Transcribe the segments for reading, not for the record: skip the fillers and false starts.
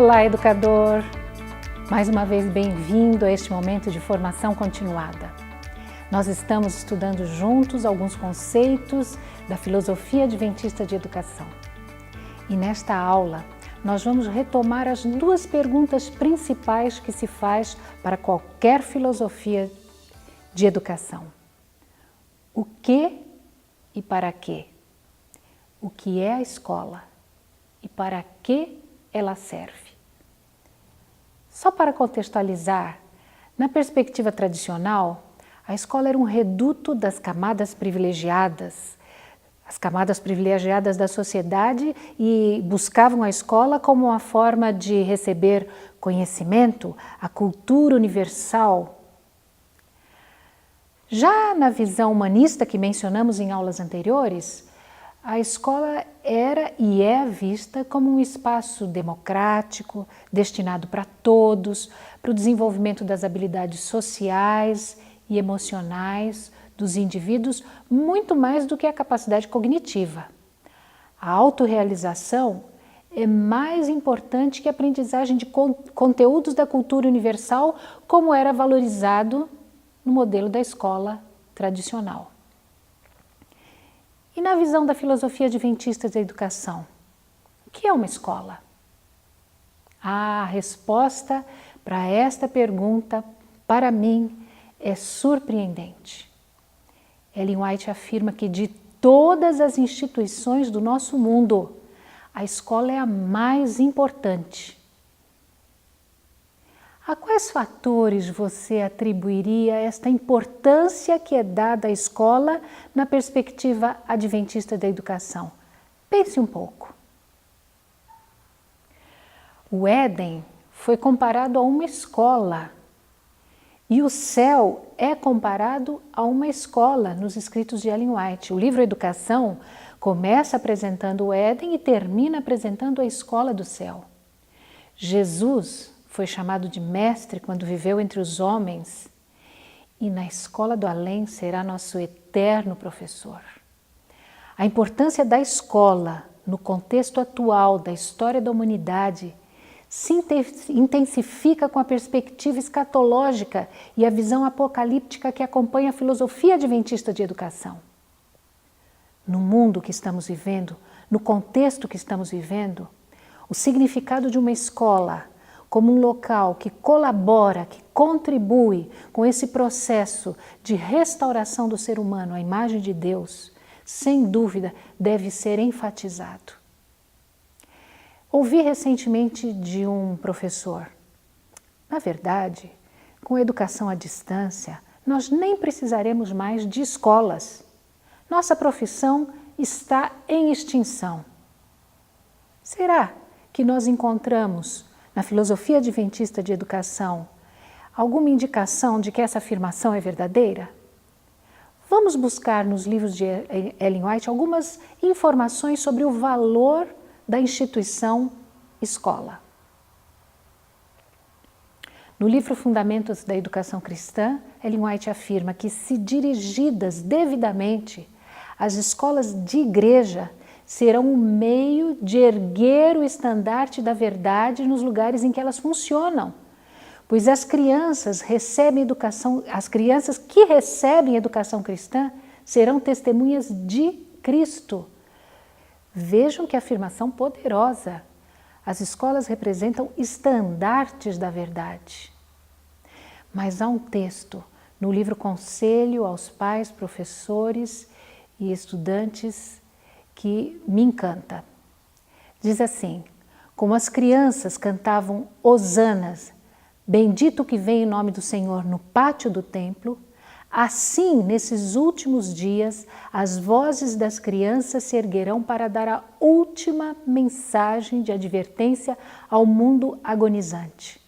Olá, educador! Mais uma vez, bem-vindo a este momento de formação continuada. Nós estamos estudando juntos alguns conceitos da filosofia adventista de educação. E nesta aula, nós vamos retomar as duas perguntas principais que se faz para qualquer filosofia de educação. O que e para quê? O que é a escola e para que ela serve? Só para contextualizar, na perspectiva tradicional, a escola era um reduto das camadas privilegiadas, as camadas privilegiadas da sociedade, e buscavam a escola como uma forma de receber conhecimento, a cultura universal. Já na visão humanista que mencionamos em aulas anteriores, a escola era e é vista como um espaço democrático, destinado para todos, para o desenvolvimento das habilidades sociais e emocionais dos indivíduos, muito mais do que a capacidade cognitiva. A autorrealização é mais importante que a aprendizagem de conteúdos da cultura universal, como era valorizado no modelo da escola tradicional. E na visão da filosofia adventista da educação, o que é uma escola? A resposta para esta pergunta, para mim, é surpreendente. Ellen White afirma que de todas as instituições do nosso mundo, a escola é a mais importante. A quais fatores você atribuiria esta importância que é dada à escola na perspectiva adventista da educação? Pense um pouco. O Éden foi comparado a uma escola e o céu é comparado a uma escola nos escritos de Ellen White. O livro Educação começa apresentando o Éden e termina apresentando a escola do céu. Jesus foi chamado de mestre quando viveu entre os homens, e na escola do além será nosso eterno professor. A importância da escola no contexto atual da história da humanidade se intensifica com a perspectiva escatológica e a visão apocalíptica que acompanha a filosofia adventista de educação. No mundo que estamos vivendo, no contexto que estamos vivendo, o significado de uma escola como um local que colabora, que contribui com esse processo de restauração do ser humano à imagem de Deus, sem dúvida deve ser enfatizado. Ouvi recentemente de um professor: na verdade, com a educação à distância, nós nem precisaremos mais de escolas. Nossa profissão está em extinção. Será que nós encontramos na filosofia adventista de educação alguma indicação de que essa afirmação é verdadeira? Vamos buscar nos livros de Ellen White algumas informações sobre o valor da instituição escola. No livro Fundamentos da Educação Cristã, Ellen White afirma que, se dirigidas devidamente, as escolas de igreja serão um meio de erguer o estandarte da verdade nos lugares em que elas funcionam, pois as crianças que recebem educação cristã serão testemunhas de Cristo. Vejam que afirmação poderosa. As escolas representam estandartes da verdade. Mas há um texto no livro Conselho aos Pais, Professores e Estudantes que me encanta. Diz assim: como as crianças cantavam hosanas, bendito que vem em nome do Senhor, no pátio do templo, assim, nesses últimos dias, as vozes das crianças se erguerão para dar a última mensagem de advertência ao mundo agonizante.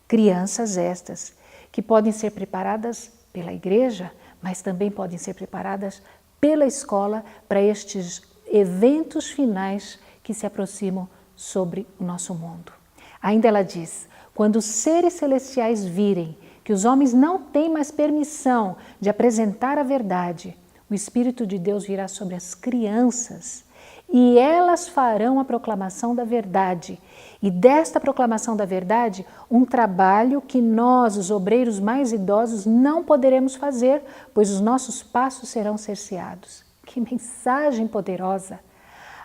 Crianças estas, que podem ser preparadas pela igreja, mas também podem ser preparadas pela escola para estes eventos finais que se aproximam sobre o nosso mundo. Ainda ela diz: quando os seres celestiais virem que os homens não têm mais permissão de apresentar a verdade, o Espírito de Deus virá sobre as crianças e elas farão a proclamação da verdade. E desta proclamação da verdade, um trabalho que nós, os obreiros mais idosos, não poderemos fazer, pois os nossos passos serão cerceados. Que mensagem poderosa!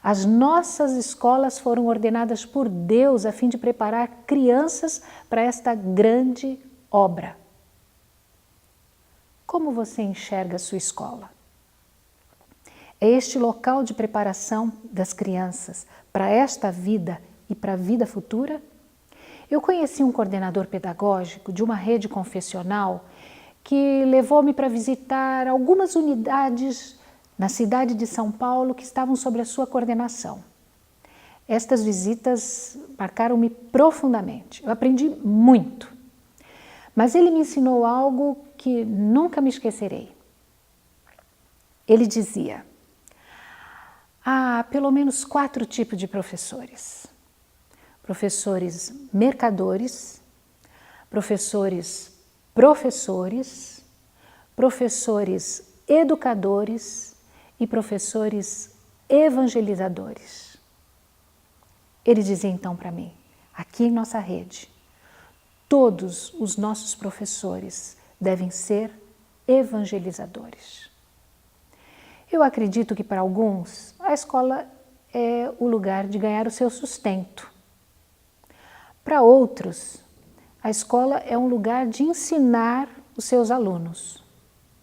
As nossas escolas foram ordenadas por Deus a fim de preparar crianças para esta grande obra. Como você enxerga a sua escola? É este local de preparação das crianças para esta vida e para a vida futura? Eu conheci um coordenador pedagógico de uma rede confessional que levou-me para visitar algumas unidades na cidade de São Paulo que estavam sob a sua coordenação. Estas visitas marcaram-me profundamente. Eu aprendi muito, mas ele me ensinou algo que nunca me esquecerei. Ele dizia: há pelo menos 4 tipos de professores. Professores mercadores, professores educadores e professores evangelizadores. Ele dizia então para mim, aqui em nossa rede, todos os nossos professores devem ser evangelizadores. Eu acredito que para alguns a escola é o lugar de ganhar o seu sustento. Para outros, a escola é um lugar de ensinar os seus alunos.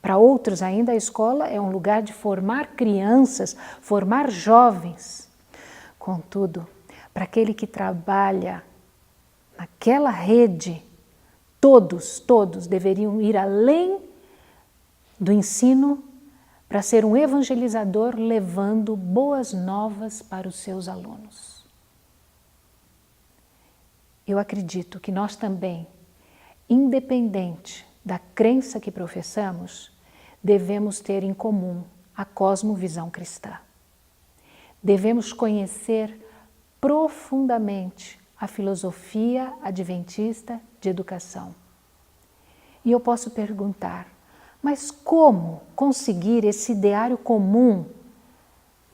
Para outros ainda, a escola é um lugar de formar crianças, formar jovens. Contudo, para aquele que trabalha naquela rede, todos deveriam ir além do ensino para ser um evangelizador levando boas novas para os seus alunos. Eu acredito que nós também, independente da crença que professamos, devemos ter em comum a cosmovisão cristã. Devemos conhecer profundamente a filosofia adventista de educação. E eu posso perguntar, mas como conseguir esse ideário comum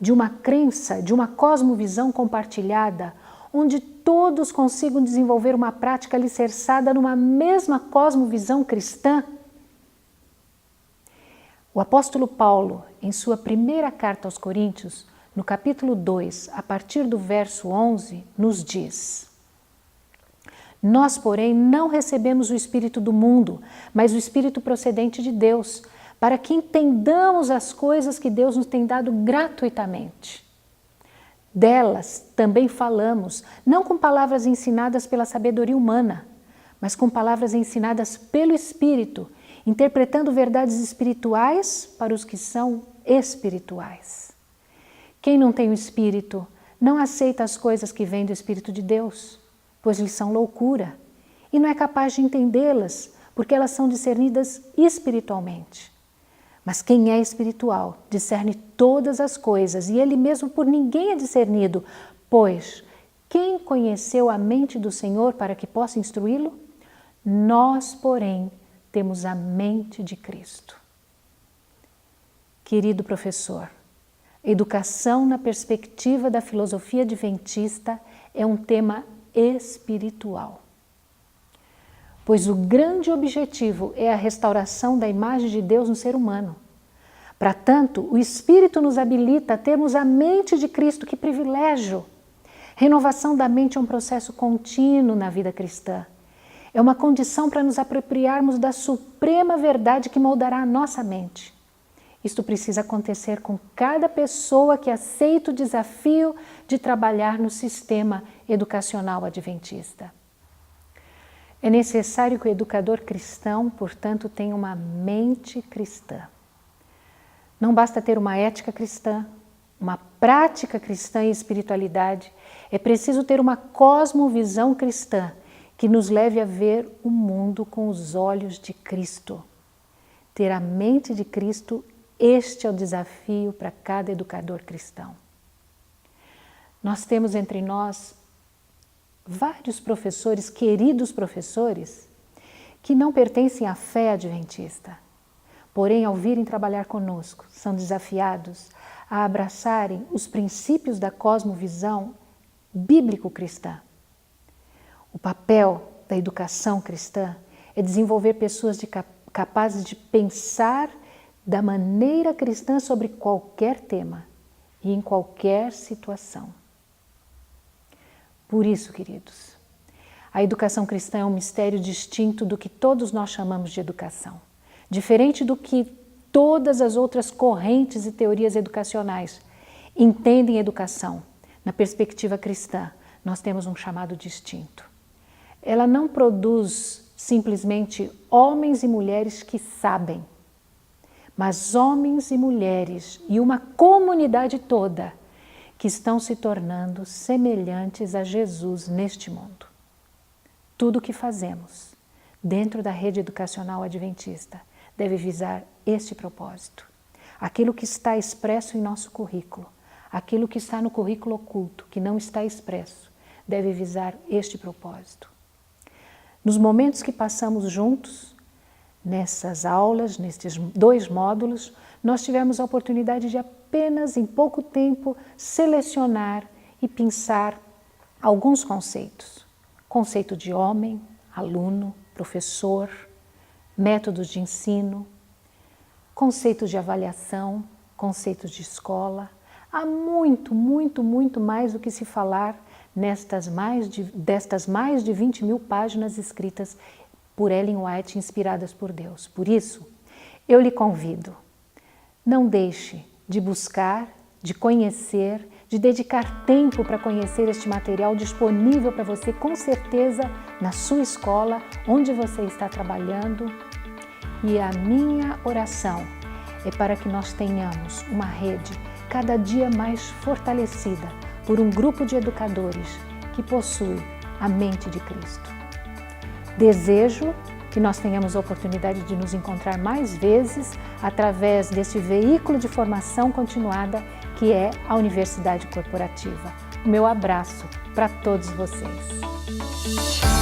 de uma crença, de uma cosmovisão compartilhada, onde todos consigam desenvolver uma prática alicerçada numa mesma cosmovisão cristã? O apóstolo Paulo, em sua primeira carta aos Coríntios, no capítulo 2, a partir do verso 11, nos diz: nós, porém, não recebemos o Espírito do mundo, mas o Espírito procedente de Deus, para que entendamos as coisas que Deus nos tem dado gratuitamente. Delas também falamos, não com palavras ensinadas pela sabedoria humana, mas com palavras ensinadas pelo Espírito, interpretando verdades espirituais para os que são espirituais. Quem não tem o Espírito não aceita as coisas que vêm do Espírito de Deus, pois lhes são loucura, e não é capaz de entendê-las, porque elas são discernidas espiritualmente. Mas quem é espiritual discerne todas as coisas, e ele mesmo por ninguém é discernido, pois quem conheceu a mente do Senhor para que possa instruí-lo? Nós, porém, temos a mente de Cristo. Querido professor, educação na perspectiva da filosofia adventista é um tema espiritual, pois o grande objetivo é a restauração da imagem de Deus no ser humano. Para tanto, o Espírito nos habilita a termos a mente de Cristo. Que privilégio! Renovação da mente é um processo contínuo na vida cristã. É uma condição para nos apropriarmos da suprema verdade que moldará a nossa mente. Isto precisa acontecer com cada pessoa que aceita o desafio de trabalhar no sistema educacional adventista. É necessário que o educador cristão, portanto, tenha uma mente cristã. Não basta ter uma ética cristã, uma prática cristã e espiritualidade, é preciso ter uma cosmovisão cristã que nos leve a ver o mundo com os olhos de Cristo. Ter a mente de Cristo, este é o desafio para cada educador cristão. Nós temos entre nós vários professores, queridos professores, que não pertencem à fé adventista. Porém, ao virem trabalhar conosco, são desafiados a abraçarem os princípios da cosmovisão bíblico-cristã. O papel da educação cristã é desenvolver pessoas capazes de pensar da maneira cristã sobre qualquer tema e em qualquer situação. Por isso, queridos, a educação cristã é um mistério distinto do que todos nós chamamos de educação. Diferente do que todas as outras correntes e teorias educacionais entendem educação, na perspectiva cristã, nós temos um chamado distinto. Ela não produz simplesmente homens e mulheres que sabem, mas homens e mulheres e uma comunidade toda que estão se tornando semelhantes a Jesus neste mundo. Tudo o que fazemos dentro da rede educacional adventista deve visar este propósito. Aquilo que está expresso em nosso currículo, aquilo que está no currículo oculto, que não está expresso, deve visar este propósito. Nos momentos que passamos juntos, nessas aulas, nestes 2 módulos, nós tivemos a oportunidade de apenas em pouco tempo selecionar e pensar alguns conceitos. Conceito de homem, aluno, professor, métodos de ensino, conceitos de avaliação, conceitos de escola. Há muito, muito, muito mais do que se falar destas mais de 20.000 páginas escritas por Ellen White, inspiradas por Deus. Por isso, eu lhe convido, não deixe de buscar, de conhecer, de dedicar tempo para conhecer este material disponível para você, com certeza, na sua escola, onde você está trabalhando. E a minha oração é para que nós tenhamos uma rede cada dia mais fortalecida por um grupo de educadores que possui a mente de Cristo. Desejo que nós tenhamos a oportunidade de nos encontrar mais vezes através desse veículo de formação continuada que é a Universidade Corporativa. O meu abraço para todos vocês.